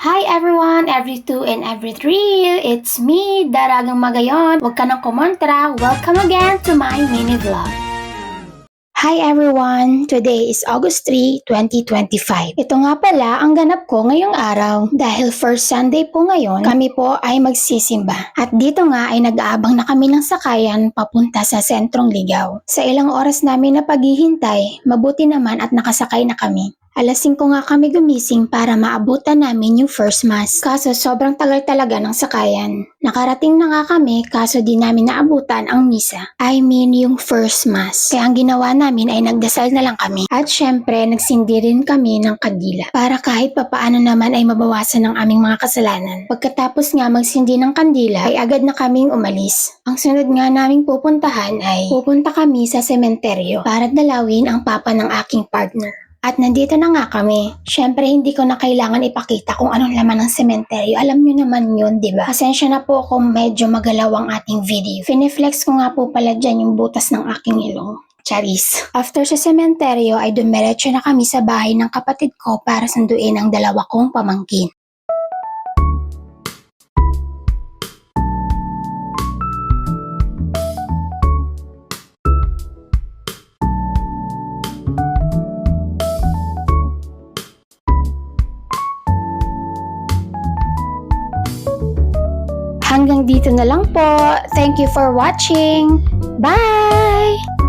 Hi everyone, every two and every three, it's me, Daragang Magayon. Huwag ka nang kumontra, welcome again to my mini vlog. Hi everyone! Today is August 3, 2025. Ito nga pala ang ganap ko ngayong araw. Dahil first Sunday po ngayon, kami po ay magsisimba. At dito nga ay nag-aabang na kami ng sakayan papunta sa Sentrong Ligaw. Sa ilang oras namin na paghihintay, mabuti naman at nakasakay na kami. Alas 5 nga kami gumising para maabutan namin yung first mass. Kaso sobrang tagal talaga ng sakayan. Nakarating na nga kami kaso di namin naabutan ang misa. I mean yung first mass. Kaya ang ginawa namin ay nagdasal na lang kami. At syempre nagsindi rin kami ng kandila. Para kahit papaano naman ay mabawasan ang aming mga kasalanan. Pagkatapos nga magsindi ng kandila ay agad na kaming umalis. Ang sunod nga naming pupuntahan ay pupunta kami sa sementeryo para dalawin ang papa ng aking partner. At nandito na nga kami. Syempre hindi ko na kailangan ipakita kung anong laman ng sementeryo. Alam nyo naman yun, di ba? Pasensya na po kung medyo magalaw ang ating video. Fineflex ko nga po pala dyan yung butas ng aking ilong. Charis. After sa sementeryo ay dumiretso na kami sa bahay ng kapatid ko para sunduin ang dalawa kong pamangkin. Hanggang dito na lang po. Thank you for watching. Bye!